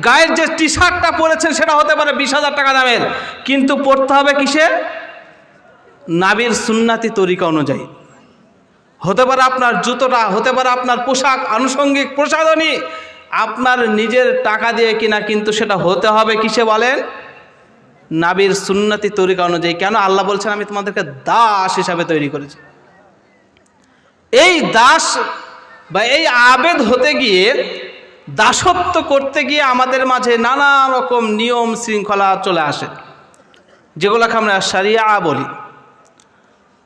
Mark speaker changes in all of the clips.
Speaker 1: গায়ের যে টি শার্টটা পরেছেন সেটা হতে পারে 20,000 টাকা দামের, কিন্তু পড়তে হবে কিসে? নবীর সুন্নতি তরিকা অনুযায়ী। হতে পারে আপনার জুতোটা, হতে পারে আপনার পোশাক, আনুষঙ্গিক প্রসাধনী আপনার নিজের টাকা দিয়ে কিনা, কিন্তু সেটা হতে হবে কিসে বলেন? নবীর সুন্নতি তরিকা অনুযায়ী। কেন? আল্লাহ বলছেন আমি তোমাদেরকে দাস হিসাবে তৈরি করেছি। এই দাস বা এই আবেদ হতে গিয়ে, দাসত্ব করতে গিয়ে আমাদের মাঝে নানা রকম নিয়ম শৃঙ্খলা চলে আসে, যেগুলোকে আমরা শরিয়া বলি।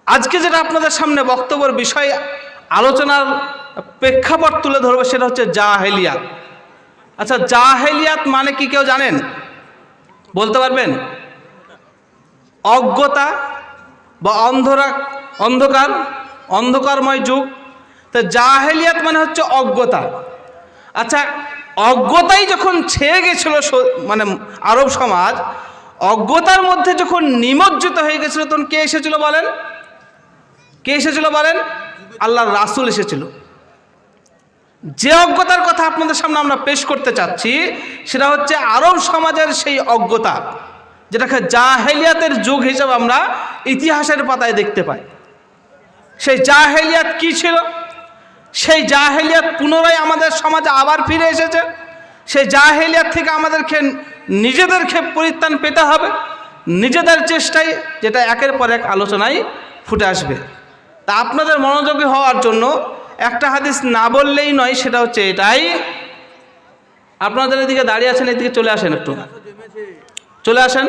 Speaker 1: আজকে যেটা আপনাদের সামনে বক্তব্যের বিষয় আলোচনার প্রেক্ষাপট তুলে ধরবে সেটা হচ্ছে জাহেলিয়াত। আচ্ছা, জাহেলিয়াত মানে কি কেউ জানেন? বলতে পারবেন? অজ্ঞতা বা অন্ধকারময় যুগ। তো জাহেলিয়াত মানে হচ্ছে অজ্ঞতা। আচ্ছা, অজ্ঞতাই যখন ছেয়ে গেছিল মানে আরব সমাজ, অজ্ঞতার মধ্যে যখন নিমজ্জিত হয়ে গেছিল, তখন কে এসেছিল বলেন? কে এসেছিল বলেন? আল্লাহর রাসূল এসেছিল। যে অজ্ঞতার কথা আপনাদের সামনে আমরা পেশ করতে চাচ্ছি সেটা হচ্ছে আরব সমাজের সেই অজ্ঞতা, যেটাকে জাহেলিয়াতের যুগ হিসেবে আমরা ইতিহাসের পাতায় দেখতে পাই। সেই জাহেলিয়াত কি ছিল? সেই জাহেলিয়াত পুনরায় আমাদের সমাজে আবার ফিরে এসেছে। সেই জাহেলিয়াত থেকে আমাদেরকে নিজেদেরকে পরিত্রাণ পেতে হবে, নিজেদের চেষ্টায়, যেটা একের পর এক আলোচনায় ফুটে আসবে। তা আপনাদের মনোযোগী হওয়ার জন্য একটা হাদিস না বললেই নয়, সেটা হচ্ছে এটাই। আপনাদের এদিকে দাঁড়িয়ে আছেন, এদিকে চলে আসেন, একটু চলে আসেন।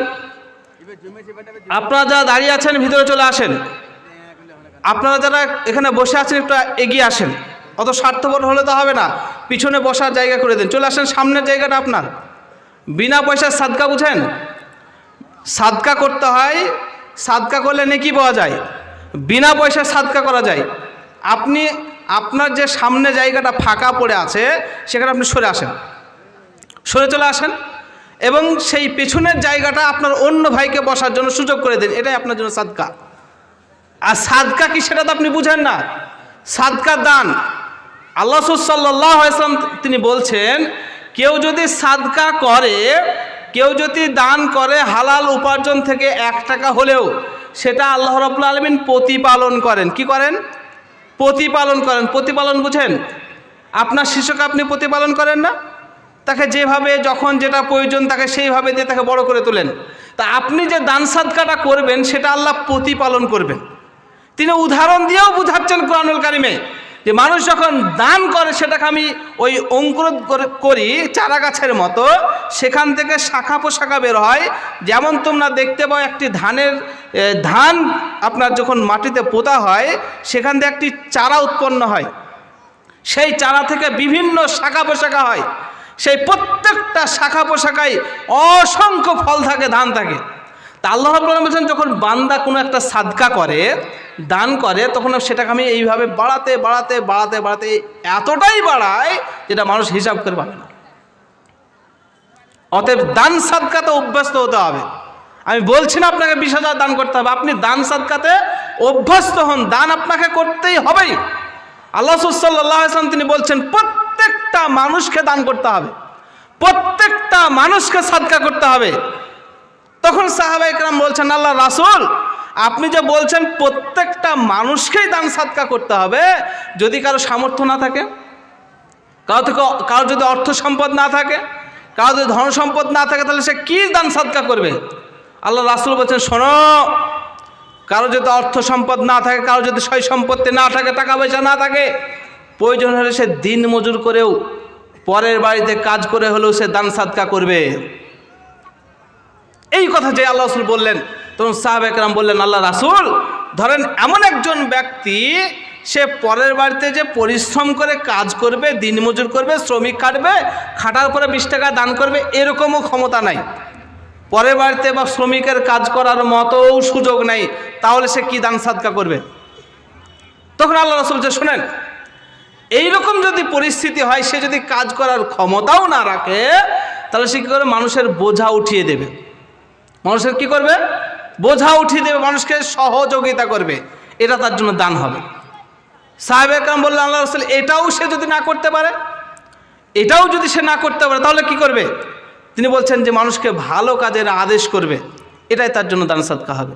Speaker 1: আপনারা যারা দাঁড়িয়ে আছেন ভিতরে চলে আসেন। আপনারা যারা এখানে বসে আছেন একটু এগিয়ে আসেন। অত স্বার্থপর হলে তো হবে না, পিছনে বসার জায়গা করে দিন। চলে আসেন, সামনের জায়গাটা আপনার। বিনা পয়সার সাদকা বুঝেন? সাদকা করতে হয়, সাদকা করলে নেকি পাওয়া যায়, বিনা পয়সায় সাদকা করা যায়। আপনি আপনার যে সামনে জায়গাটা ফাঁকা পড়ে আছে সেখানে আপনি সরে আসেন, সরে চলে আসেন, এবং সেই পেছনের জায়গাটা আপনার অন্য ভাইকে বসার জন্য সুযোগ করে দিন। এটাই আপনার জন্য সাদকা। আর সাদকা কি সেটা তো আপনি বুঝেন না। সাদকা দান। আল্লাহ সাল্লাল্লাহু আলাইহি ওয়াসাল্লাম তিনি বলছেন, কেউ যদি সাদকা করে, কেউ যদি দান করে হালাল উপার্জন থেকে 1 টাকা হলেও, সেটা আল্লাহ রাব্বুল আলামিন প্রতিপালন করেন। কি করেন? প্রতিপালন করেন। প্রতিপালন বুঝেন? আপনার শিশুকে আপনি প্রতিপালন করেন না? তাকে যেভাবে যখন যেটা প্রয়োজন তাকে সেইভাবে দিয়ে তাকে বড় করে তোলেন। তা আপনি যে দান সাদকাটা করবেন সেটা আল্লাহ প্রতিপালন করবেন। তিনি উদাহরণ দিয়েও বুঝাচ্ছেন কোরআনুল কারিমে, যে মানুষ যখন দান করে সেটাকে আমি ওই অঙ্কুরোদ করি চারা গাছের মতো, সেখান থেকে শাখা পোশাখা বের হয়। যেমন তোমরা দেখতে পাও একটি ধান আপনার যখন মাটিতে পোতা হয় সেখান থেকে একটি চারা উৎপন্ন হয়, সেই চারা থেকে বিভিন্ন শাখা পোশাখা হয়। সেই প্রত্যেকটা শাখা পোশাখায় অসংখ্য ফল থাকে, ধান থাকে। তা আল্লাহ রাব্বুল আলামিন বলেন, যখন বান্দা কোনো একটা সাদকা করে, দান করে, তখন সেটাকে আমি এইভাবে বাড়াতে বাড়াতে বাড়াতে বাড়াতে এতটাই বাড়ায় যেটা মানুষ হিসাব করে পাবে না। অতএব দান সাদকাতে অভ্যস্ত হতে হবে। আমি বলছি না আপনাকে 20,000 দান করতে হবে, আপনি দান সাদকাতে অভ্যস্ত হন। দান আপনাকে করতেই হবেই। আল্লাহ সাল্লাল্লাহু আলাইহি ওয়াসাল্লাম তিনি বলছেন, প্রত্যেকটা মানুষকে দান করতে হবে, প্রত্যেকটা মানুষকে সাদকা করতে হবে। তখন সাহাবায়ে কেরাম বলছেন, আল্লাহ রাসূল, আপনি যে বলছেন প্রত্যেকটা মানুষকেই দান সাদকা করতে হবে, যদি কারো সামর্থ্য না থাকে, কারো যদি অর্থ সম্পদ না থাকে, কারো যদি ধন সম্পদ না থাকে, তাহলে সে কি দান সাদকা করবে? আল্লাহ রাসূল বলছেন, শোনো, কারো যদি অর্থ সম্পদ না থাকে, কারো যদি সয় সম্পত্তি না থাকে, টাকা পয়সা না থাকে, প্রয়োজন হলে সে দিন মজুর করেও, পরের বাড়িতে কাজ করে হলেও সে দান সাদকা করবে। এই কথা যে আল্লাহ রাসূল বললেন, তখন সাহাবায়ে কেরাম বললেন, আল্লাহ রাসূল, ধরেন এমন একজন ব্যক্তি, সে পরের বাড়িতে যে পরিশ্রম করে কাজ করবে, দিন মজুর করবে, শ্রমিক খাটবে, খাটার পরে 20 টাকা দান করবে, এরকমও ক্ষমতা নাই, পরের বাড়িতে বা শ্রমিকের কাজ করার মতো সুযোগ নেই, তাহলে সে কি দান সাদকা করবে? তখন আল্লাহ রাসূল যে শোনেন, এইরকম যদি পরিস্থিতি হয়, সে যদি কাজ করার ক্ষমতাও না রাখে, তাহলে সে কী করে? মানুষের বোঝা উঠিয়ে দেবে। মানুষের কি করবে? বোঝা উঠিয়ে দেবে, মানুষকে সহযোগিতা করবে, এটা তার জন্য দান হবে। সাহাবায়ে কেরাম বললেন, আল্লাহ রাসূল, এটাও সে যদি না করতে পারে, এটাও যদি সে না করতে পারে তাহলে কি করবে? তিনি বলছেন যে মানুষকে ভালো কাজের আদেশ করবে, এটাই তার জন্য দান সাদকা হবে।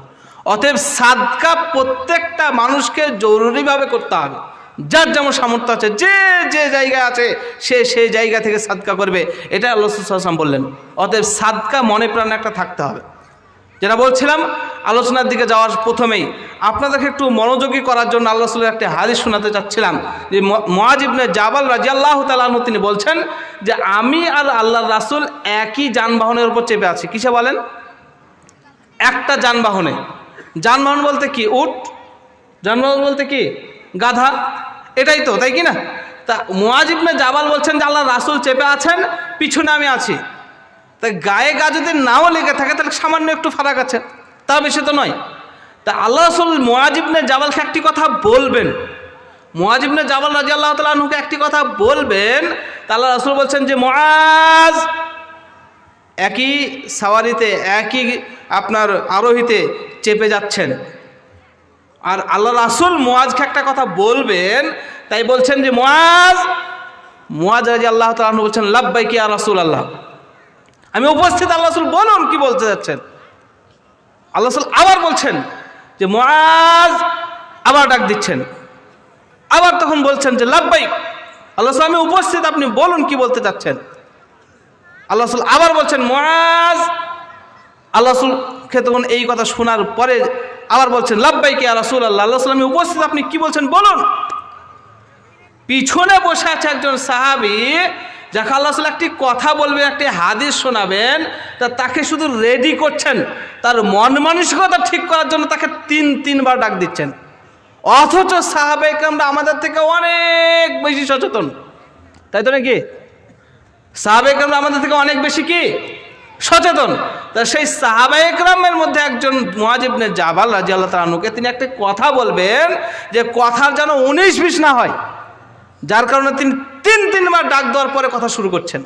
Speaker 1: অতএব সাদকা প্রত্যেকটা মানুষকে জরুরিভাবে করতে হবে। যার যেমন সামর্থ্য আছে, যে যে জায়গায় আছে সে সেই জায়গা থেকে সাদকা করবে, এটা আল্লাহ রাসূল সাল্লাল্লাহু আলাইহি ওয়াসাল্লাম বললেন। অতএব সাদকা মনে প্রাণে একটা থাকতে হবে। যেটা বলছিলাম, আলোচনার দিকে যাওয়ার প্রথমেই আপনাদেরকে একটু মনোযোগী করার জন্য আল্লাহ রাসূলের একটা হাদিস শোনাতে চাচ্ছিলাম। যে মুআয ইবনে জাবাল রাদিয়াল্লাহু তাআলা আনহু তিনি বলছেন যে আমি আর আল্লাহর রাসূল একই যানবাহনের উপর চেপে আছি। কিসে বলেন? একটা যানবাহনে। যানবাহন বলতে কি? উট। যানবাহন বলতে কি? গাধা। এটাই তো, তাই কি না? তা মুআয ইবনে জাবাল বলছেন যে আল্লাহর রাসূল চেপে আছেন, পিছনে আমি আছি। তাই গায়ে গা যদি নাও লেগে থাকে তাহলে সামান্য একটু ফারাক আছে, তা বেশি তো নয়। তা আল্লাহ রাসূল মুআয ইবনে জাবালকে একটি কথা বলবেন, মুআয ইবনে জাবাল রাদিয়াল্লাহু তাআলা আনহুকে একটি কথা বলবেন। তা আল্লাহ রাসূল বলছেন যে মুআয, একই সাওয়ারিতে একই আপনার আরোহীতে চেপে যাচ্ছেন, আর আল্লাহ রাসূল মুআযকে একটা কথা বলবেন, তাই বলছেন যে মুআয রাদিয়াল্লাহু তাআলা আনহু বলছেন লাব্বাইক ইয়া রাসূলুল্লাহ, আমি উপস্থিত, আল্লাহ রাসূল বলুন কি বলতে যাচ্ছেন। আল্লাহ রাসূল আবার বলছেন যে মুআয, আবার ডাক দিচ্ছেন, আবার তখন বলছেন যে লাব্বাইক, আল্লাহ রাসূল আমি উপস্থিত, আপনি বলুন কি বলতে চাচ্ছেন। আল্লাহ রাসূল আবার বলছেন মুআয, আল্লাহ রাসূলকে তখন এই কথা শোনার পরে আবার বলছেন লাব্বাইক ইয়া রাসূলুল্লাহ, আল্লাহ রাসূল আমি উপস্থিত, আপনি কি বলছেন বলুন। পিছনে বসে আছে একজন সাহাবী, যাকে আল্লাহ রাসূল একটি কথা বলবেন, একটি হাদিস শোনাবেন, তাকে শুধু রেডি করছেন, তার মন মানসিকতা ঠিক করার জন্য তাকে তিনবার ডাক দিচ্ছেন। অথচ সাহাবায়ে কেরামরা আমাদের থেকে অনেক বেশি সচেতন, তাই তো নাকি? সাহাবায়ে কেরামরা আমাদের থেকে অনেক বেশি কি সচেতন। তা সেই সাহাবায়ে কেরামের মধ্যে একজন মুআয ইবনে জাবাল রাদিয়াল্লাহু তাআলা আনহুকে তিনি একটা কথা বলবেন, যে কথার যেন 19-20 না হয়, যার কারণে তিনি তিনবার ডাক দেওয়ার পরে কথা শুরু করছেন।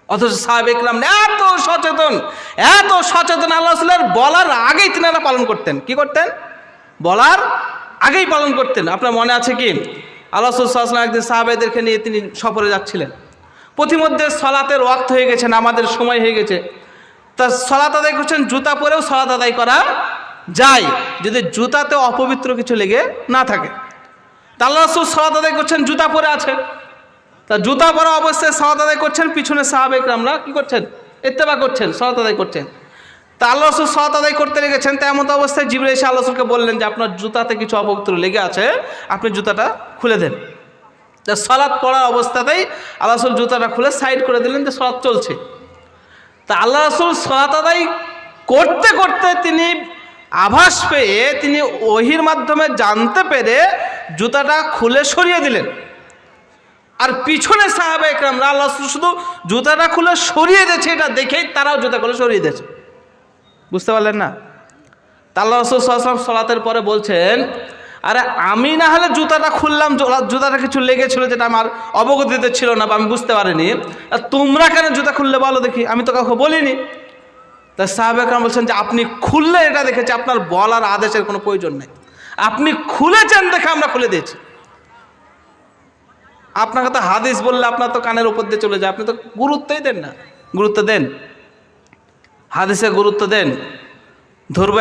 Speaker 1: অথচ সাহাবায়ে কেরাম এত সচেতন, এত সচেতন, আল্লাহ রাসূলের বলার আগেই তিনারা পালন করতেন। কি করতেন? বলার আগেই পালন করতেন। আপনার মনে আছে কি, আল্লাহ রাসূল সাল্লাল্লাহু আলাইহি ওয়াসাল্লাম একদিন সাহাবাদেরকে নিয়ে তিনি সফরে যাচ্ছিলেন। প্রতিমধ্যে সলাতের ওয়াক্ত হয়ে গেছে, নামাজের সময় হয়ে গেছে। তা সলাত আদায় করছেন, জুতা পরেও সলাত আদায় করা যায় যদি জুতাতে অপবিত্র কিছু লেগে না থাকে। তা আল্লাহ রাসূল সলাত আদায় করছেন, জুতা পরে আছে। তা জুতা পরা অবস্থায় সলাত আদায় করছেন, পিছনে সাহাবায়ে কেরামরা কি করছেন? ইত্তেবা করছেন, সলাত আদায় করছেন। তা আল্লাহ রাসূল সলাত আদায় করতে লেগেছেন। তা এমন অবস্থায় জিবরাইল এসে আল্লাহ রাসূলকে বললেন যে আপনার জুতাতে কিছু অপবিত্র লেগে আছে, আপনি জুতাটা খুলে দেন। তা সলাত পড়ার অবস্থাতেই আল্লাহ রাসূল জুতাটা খুলে সাইড করে দিলেন, যে সলাত চলছে। তা আল্লাহ রাসূল সলাত আদায় করতে করতে তিনি আভাস পেয়ে, তিনি ওহীর মাধ্যমে জানতে পেরে জুতাটা খুলে সরিয়ে দিলেন। আর পিছনে সাহাবায়ে কেরামরা আল্লাহ রাসূল শুধু জুতাটা খুলে সরিয়ে দিয়েছে, এটা দেখেই তারাও জুতা খুলে সরিয়ে দিয়েছে। বুঝতে পারলেন না? তা আল্লাহ রাসূল সাল্লাল্লাহু আলাইহি ওয়াসাল্লাম সালাতের পরে বলছেন, আরে আমি না হলে জুতাটা খুললাম, জুতাটা কিছু লেগেছিল যেটা আমার অবগতিতে ছিল না বা আমি বুঝতে পারিনি, তোমরা কেন জুতা খুললে বলো দেখি, আমি তো কাউকে বলিনি। তা সাহাবায়ে কেরাম বলছেন যে আপনি খুললে এটা দেখেছি, আপনার বলার আদেশের কোনো প্রয়োজন নেই, আপনি খুলেছেন দেখে আমরা খুলে দিয়েছি। আপনাকে তো হাদিস বললে আপনার তো কানের উপর দিয়ে চলে যায়, আপনি তো গুরুত্বই দেন না। গুরুত্ব দেন, হাদিসে গুরুত্ব দেন। ধরবো